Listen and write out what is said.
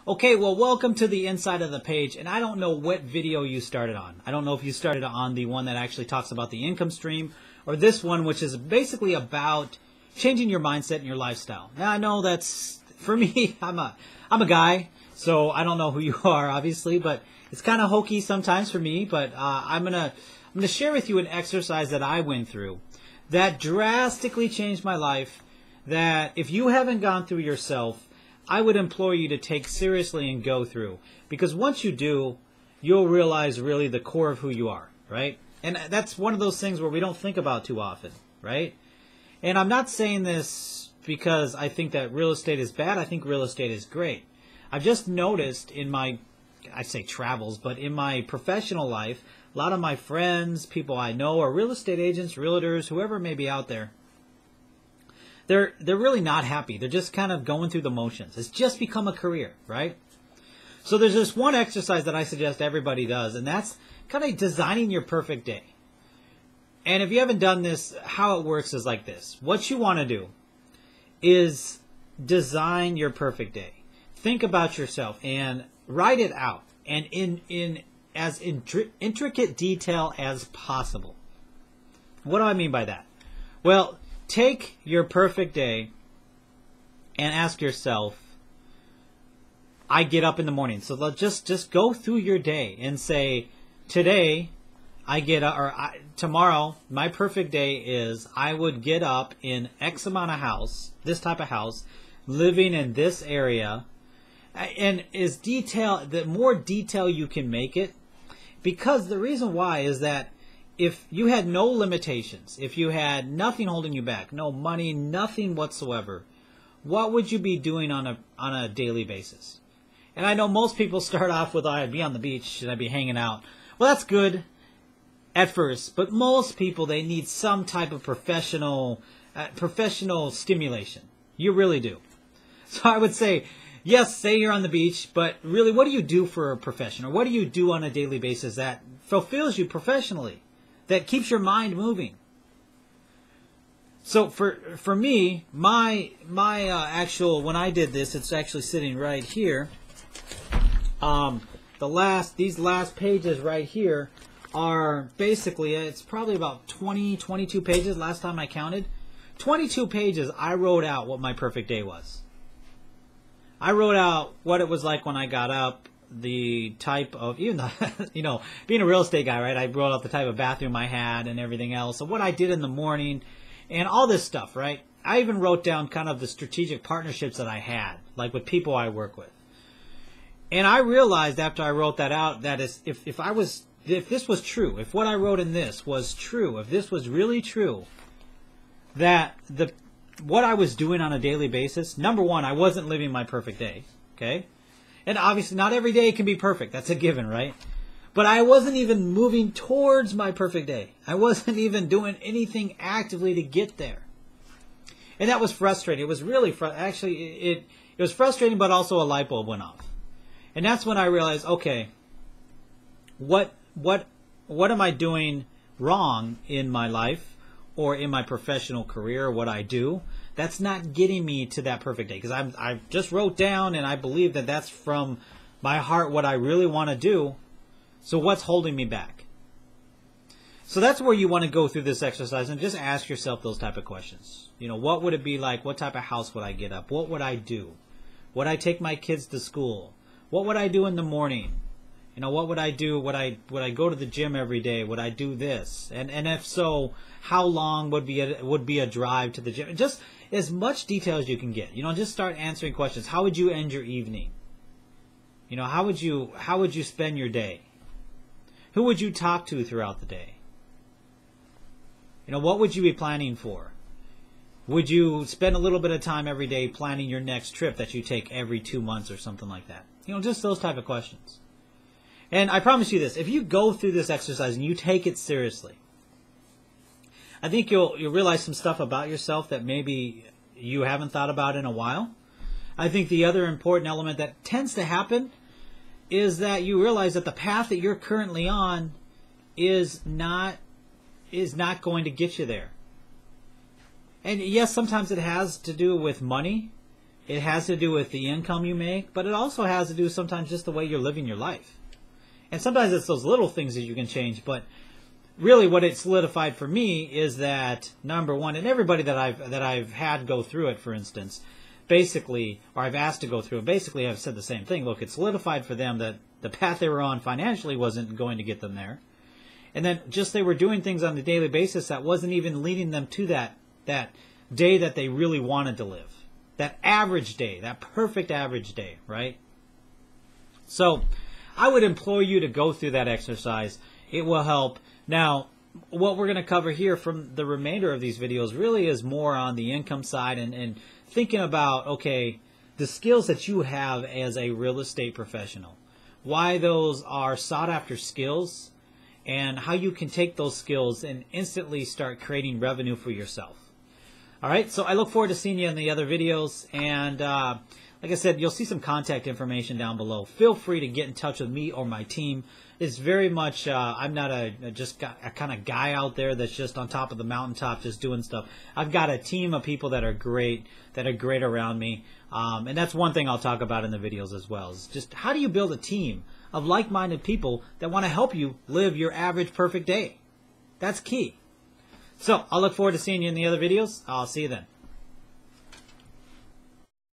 Okay, well, welcome to the inside of the page, and I don't know what video you started on. I don't know if you started on the one that actually talks about the income stream, or this one, which is basically about changing your mindset and your lifestyle. Now, I know that's, for me, I'm a guy, so I don't know who you are, obviously, but it's kind of hokey sometimes for me, but I'm gonna share with you an exercise that I went through that drastically changed my life, that if you haven't gone through yourself, I would implore you to take seriously and go through. Because once you do, you'll realize really the core of who you are, right? And that's one of those things where we don't think about too often, right? And I'm not saying this because I think that real estate is bad. I think real estate is great. I've just noticed in my, I say travels, but in my professional life, a lot of my friends, people I know are real estate agents, realtors, whoever may be out there. They're really not happy. They're just kind of going through the motions. It's just become a career, right? So there's this one exercise that I suggest everybody does, and that's kind of designing your perfect day. And if you haven't done this, how it works is like this. What you want to do is design your perfect day. Think about yourself and write it out, and in as intricate detail as possible. What do I mean by that? Well, take your perfect day and ask yourself, I get up in the morning. So just go through your day and say, today I get up, or tomorrow my perfect day is I would get up in X amount of house, this type of house, living in this area, and the more detail you can make it, because the reason why is that if you had no limitations, if you had nothing holding you back, no money, nothing whatsoever, what would you be doing on a daily basis? And I know most people start off with, I'd be on the beach and I'd be hanging out. Well, that's good at first, but most people, they need some type of professional stimulation. You really do. So I would say, yes, say you're on the beach, but really, what do you do for a profession? Or what do you do on a daily basis that fulfills you professionally, that keeps your mind moving? So for me, my actual, when I did this, it's actually sitting right here. These last pages right here are basically, it's probably about 22 pages last time I counted. 22 pages I wrote out what my perfect day was. I wrote out what it was like when I got up, the type of, even the, being a real estate guy, right? I wrote out the type of bathroom I had and everything else. So what I did in the morning and all this stuff, right? I even wrote down kind of the strategic partnerships that I had, like with people I work with. And I realized after I wrote that out that if this was true, if what I wrote in this was true, if this was really true, that what I was doing on a daily basis, number one, I wasn't living my perfect day, okay? And obviously not every day can be perfect. That's a given, right? But I wasn't even moving towards my perfect day. I wasn't even doing anything actively to get there. And that was frustrating. It was really, it was frustrating, but also a light bulb went off. And that's when I realized, okay, what am I doing wrong in my life or in my professional career, what I do? That's not getting me to that perfect day, because I just wrote down, and I believe that that's from my heart what I really want to do. So what's holding me back? So that's where you want to go through this exercise and just ask yourself those type of questions. What would it be like? What type of house would I get up? What would I do? Would I take my kids to school? What would I do in the morning? What would I do? Would I go to the gym every day? Would I do this? And if so, how long would be a drive to the gym? Just as much detail as you can get. Just start answering questions. How would you end your evening? How would you spend your day? Who would you talk to throughout the day? What would you be planning for? Would you spend a little bit of time every day planning your next trip that you take every 2 months or something like that? Just those type of questions. And I promise you this, if you go through this exercise and you take it seriously, I think you'll realize some stuff about yourself that maybe you haven't thought about in a while. I think the other important element that tends to happen is that you realize that the path that you're currently on is not going to get you there. And yes, sometimes it has to do with money, It has to do with the income you make, but it also has to do sometimes just the way you're living your life. And sometimes it's those little things that you can change, but really what it solidified for me is that, number one, and everybody that I've had go through it, for instance, basically, or I've asked to go through it, basically I've said the same thing. Look, it solidified for them that the path they were on financially wasn't going to get them there. And then just they were doing things on a daily basis that wasn't even leading them to that day that they really wanted to live. That average day, that perfect average day, right? So I would implore you to go through that exercise. It will help. Now, what we're going to cover here from the remainder of these videos really is more on the income side and thinking about, okay, the skills that you have as a real estate professional, why those are sought after skills, and how you can take those skills and instantly start creating revenue for yourself. All right, so I look forward to seeing you in the other videos, and like I said, you'll see some contact information down below. Feel free to get in touch with me or my team. It's very much, I'm not a kind of guy out there that's just on top of the mountaintop just doing stuff. I've got a team of people that are great around me. And that's one thing I'll talk about in the videos as well, is just how do you build a team of like-minded people that want to help you live your average perfect day. That's key. So I'll look forward to seeing you in the other videos. I'll see you then.